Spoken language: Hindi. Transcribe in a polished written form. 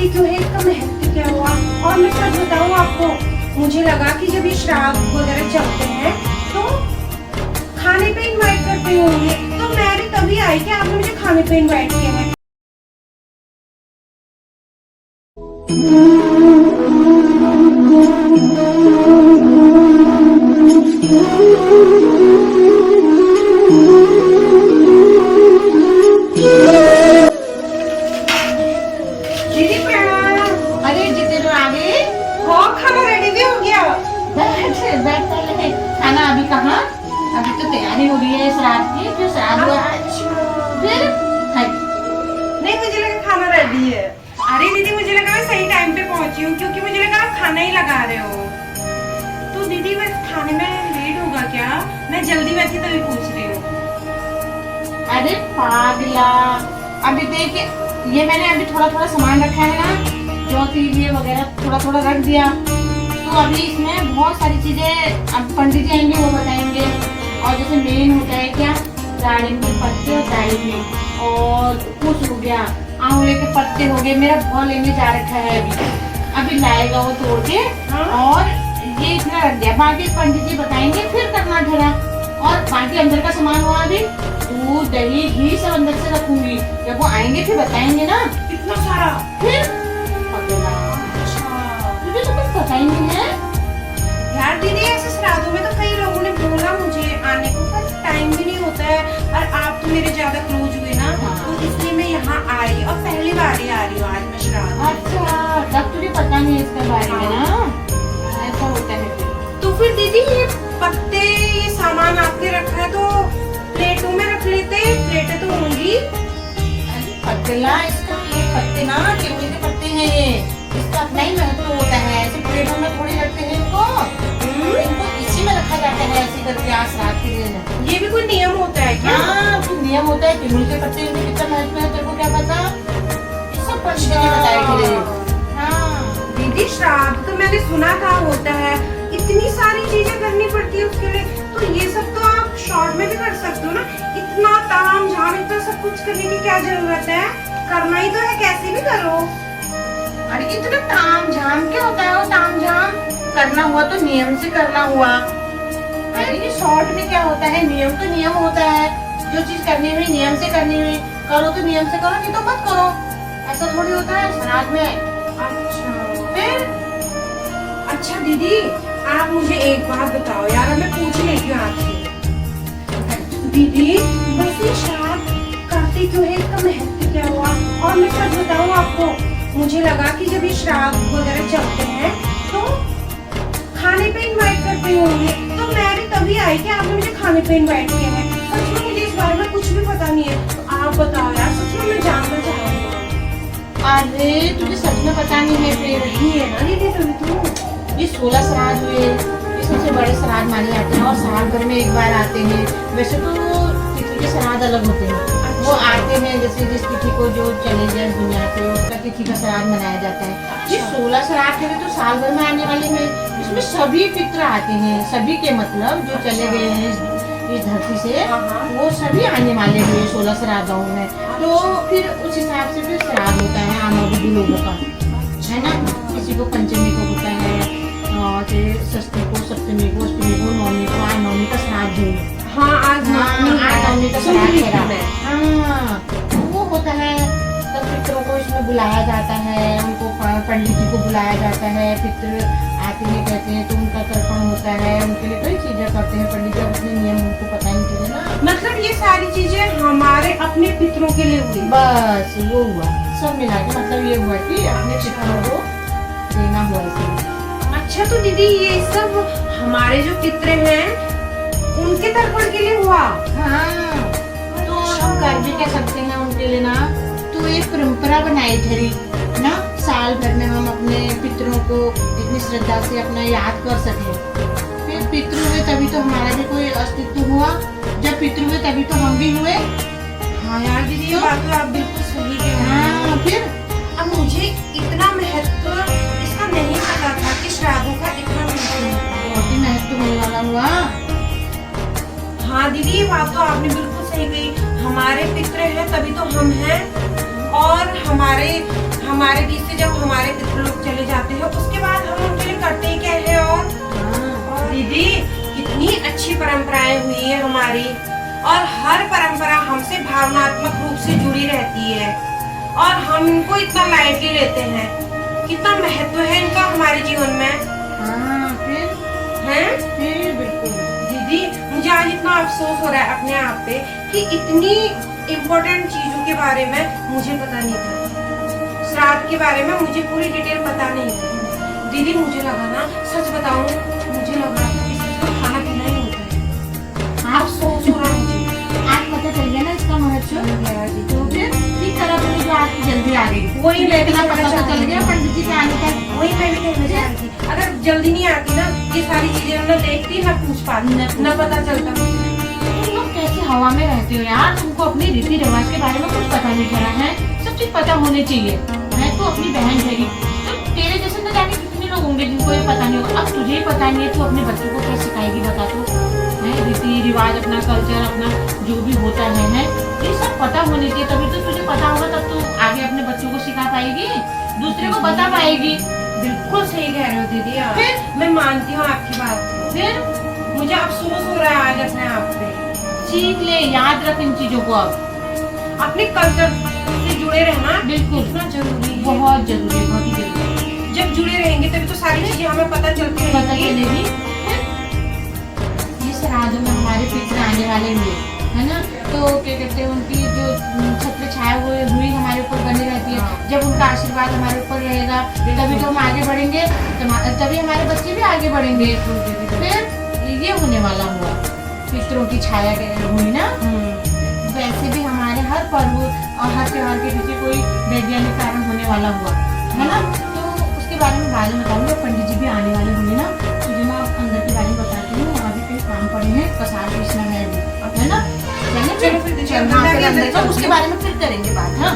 करती क्यों है, इसका महत्व क्या हुआ। और मैं सच बताऊँ आपको, मुझे लगा कि जब ये श्राद्ध वगैरह चलते हैं तो खाने पे इनवाइट करते होंगे, तो मैं भी तभी आई कि आपने मुझे खाने पे इनवाइट किया है। दीदी प्रणाम। अरे जितेंद्र आ गए। हाँ, खाना रेडी भी हो गया। बैठ पहले। खाना अभी कहाँ, अभी तो तैयारी हो रही है श्राद्ध की। फिर श्राद्ध हुआ फिर नहीं, मुझे लगा खाना रेडी है। अरे दीदी, मुझे लगा मैं सही टाइम पे पहुंची हूँ, क्योंकि मुझे लगा आप खाना ही लगा रहे हो। तो दीदी बस खाने में लेट होगा क्या? मैं जल्दी में थी तभी पूछ रही हूँ। अरे पागला, अभी देख ये मैंने अभी थोड़ा थोड़ा सामान रखा है ना, जो ये वगैरह थोड़ा थोड़ा रख दिया। तो अभी इसमें बहुत सारी चीजें अब पंडित जी आएंगे वो बताएंगे। और जैसे मेन होता है क्या, दाढ़ी के पत्ते और दाढ़ी और कुछ हो गया, आंवले के पत्ते हो गए। मेरा बहुत लेने जा रखा है अभी लाएगा वो तोड़ के। और ये इतना रख दिया, बाकी पंडित जी बताएंगे फिर करना ढेरा। और बाकी अंदर का सामान हुआ अभी दूध दही घी सब अंदर से रखूंगी, जब वो आएंगे फिर बताएंगे ना। इतना सारा फिर मुझे तो कुछ पता ही नहीं है यार। दीदी ऐसे श्राद्धों में तो कई लोगों ने बोला मुझे आने को, पर टाइम भी नहीं होता है। और आप तो मेरे ज्यादा क्लोज हुए ना, तो इसलिए मैं यहाँ आई और पहली बार ही आ रही हूँ आज मैं श्राद्ध। अच्छा, तब तुझे पता नहीं है इसके बारे में ना, ऐसा होता है फिर। तो फिर दीदी ये पत्ते, ये सामान आपने रखा है तो प्लेटों में रख लेते। प्लेटें तो होंगी। पत्तला, इसका ये पत्ते ना केले के पत्ते हैं ये, इसका अपना ही महत्व होता है। ऐसे प्लेटों में थोड़ी रखते हैं इनको इसी में रखा जाता है ऐसे करके आज रात के दिन। ये भी कोई नियम होता है क्या? हाँ, कोई नियम होता है। केले के पत्ते इनमें कितना महत्व है तेरे को क्या पता? सब पंडित जी बताएंगे। हाँ दीदी, श्राद्ध तो मैंने सुना था होता है, इतनी सारी चीजें करनी पड़ती है उसके लिए। तो ये सब तो आप शॉर्ट में भी कर सकते हो ना। इतना ताम झाम, इतना सब कुछ करने की क्या जरूरत है? करना ही तो है, कैसे भी करो। अरे इतना ताम झाम क्या होता है? वो ताम झाम करना हुआ तो नियम से करना हुआ। अरे ये शॉर्ट में क्या होता है, नियम तो नियम होता है। जो चीज करनी हुई नियम से करनी हुई, करो तो नियम से करो, नहीं तो मत करो। ऐसा थोड़ी होता है श्राद्ध में। अच्छा फिर अच्छा दीदी, आप मुझे एक बात बताओ यार, मैं पूछ लेती हूँ आपसे। दीदी वैसे श्राद्ध करते क्यों है, इसका महत्व क्या हुआ। और मैं सच बताऊँ आपको, मुझे लगा कि जब ये श्राद्ध वगैरह चलते हैं तो खाने पे इनवाइट करते होंगे, तो मैं भी तभी आई कि आपने मुझे खाने पे इनवाइट किया है। सच में मुझे इस बारे में कुछ भी पता नहीं है, तो आप बताओ यार, सच में मैं जानना चाहूँगी। अरे तुझे सच में पता नहीं है? फिर नहीं है ना दीदी, तभी तो ये 16 श्राद्ध हुए, ये सबसे बड़े श्राद्ध माने जाते हैं और साल भर में एक बार आते हैं। वैसे तो तिथि के श्राद्ध अलग होते हैं, वो आते हैं जैसे जिस तिथि को जो चले जाए दुनिया से उसका तिथि का श्राद्ध मनाया जाता है। ये 16 श्राद्ध है तो साल भर में आने वाले में इसमें सभी पितृ आते हैं, सभी के मतलब जो चले गए हैं इस धरती से वो सभी आने वाले हैं 16 श्राद्धों में। तो फिर उस हिसाब से फिर श्राद्ध होता है आम अवधि लोगों का, है ना। किसी को पंचमी को होता है, षष्ठी को, सप्तमी को, अष्टमी को, नवमी को। आज नवमी का श्राद्ध है। हाँ, आज नवमी का श्राद्ध है। हाँ, वो होता है। तब पितरों को इसमें बुलाया जाता है, उनको पंडित जी को बुलाया जाता है। पितृ आते हैं, कहते हैं तो उनका तर्पण होता है, उनके लिए कई चीजें करते हैं पंडित जी। अपने नियम उनको पता नहीं चले ना। मतलब ये सारी चीजें हमारे अपने पितरों के लिए हुई। बस वो हुआ, सब मिला के मतलब ये हुआ कि अपने पितरों को देना हुआ इसे। अच्छा तो दीदी, ये सब हमारे जो पितृ हैं उनके तर्पण के लिए हुआ। हाँ, तो हम कर भी कह सकते हैं उनके लिए ना। तो एक परंपरा बनाई धरी ना, साल भर में हम अपने पितरों को इतनी श्रद्धा से अपना याद कर सके। फिर पितृ हुए तभी तो हमारा भी कोई अस्तित्व हुआ, जब पितृ हुए तभी तो हम भी हुए। हाँ यार दीदी, ये बात तो आप बिल्कुल सही कह रहे हैं। हाँ, फिर अब मुझे इतना महत्व इसका नहीं पता था कि श्राद्धों का इतना महत्व बहुत ही महत्व होने वाला हुआ। हाँ दीदी, ये बात तो आपने बिल्कुल सही कही। हमारे पितृ हैं तभी तो हम हैं, और हमारे बीच से जब हमारे पितृ लोग चले जाते हैं उसके बाद हम उनके लिए करते ही क्या है। और दीदी कितनी अच्छी परंपराएं हुई है हमारी, और हर परंपरा हमसे भावनात्मक रूप से जुड़ी रहती है और हम इनको इतना लाइटली लेते हैं। कितना महत्व है इनका हमारे जीवन में। फिर बिल्कुल दीदी मुझे आज इतना अफसोस हो रहा है अपने आप पे कि इतनी इम्पोर्टेंट चीजों के बारे में मुझे पता नहीं था। श्राद्ध के बारे में मुझे पूरी डिटेल पता नहीं थी। दीदी मुझे लगा ना, सच बताऊं, मुझे लग रहा था कि सिर्फ खाना पीना ही होता है। अफसोस हो रहा है मुझे। आज पता चल गया ना इसका महत्व। तो फिर ठीक तरह से जो आज जल्दी आ गई, वही मैं भी इतना कहना पता चाहती चल गया हूँ। पंडित जी से आने तक। वही मैं भी कहना चाह रही थी, अगर जल्दी नहीं आती ना ये सारी चीजें न देखती न पूछ पाती न पता चलता। तुम लोग कैसे हवा में रहते हो यार, तुमको अपनी रीति रिवाज के बारे में कुछ पता नहीं चला है। सब चीज पता होनी चाहिए। मैं तो अपनी बहन है, तो तेरे जैसे न जाने कितने लोग होंगे जिनको ये पता नहीं होगा। अब तुझे ही पता नहीं है, तू अपने बच्चों को क्या सिखाएगी बता तो। रीति रिवाज, अपना कल्चर, अपना जो भी होता है ये सब पता होने चाहिए। तभी तो तुझे पता होगा, तब तू आगे अपने बच्चों को सिखा पाएगी, दूसरे को बता पाएगी। बिल्कुल सही कह रहे हो दीदी। फिर मैं मानती हूँ आपकी बात को। फिर मुझे अफसोस हो रहा है आज अपने आप पे। सीख ले, याद रख इन चीजों को। अब अपने कल्चर से जुड़े रहना बिल्कुल इतना जरूरी है। बहुत जरूरी है, बहुत ही जरूरी है। जब जुड़े रहेंगे तभी तो सारी चीजें हमें पता चलती पता रहेंगी। चलेगी। ये श्राद्ध में हमारे पितृ आने वाले हुए है ना, तो क्या कहते हैं, उनकी जो छत्र छाया हुई हमारे ऊपर बनी रहती है। जब उनका आशीर्वाद हमारे ऊपर रहेगा तभी तो हम आगे बढ़ेंगे, तभी हमारे बच्चे भी आगे बढ़ेंगे। फिर ये होने वाला हुआ, पितरों की छाया हुई ना। वैसे भी हमारे हर पर्व और हर त्योहार के पीछे कोई वैज्ञानिक कारण होने वाला हुआ है ना। तो उसके बारे में बाद में बताऊंगा। पंडित जी भी आने वाले होंगे ना, तुझे मैं अंदर के बारे में बताती हूँ। अभी कई काम पड़े हैं, कसार कृष्ण है ना। चलो फिर चलो फिर उसके बारे में फिर करेंगे बात। हाँ।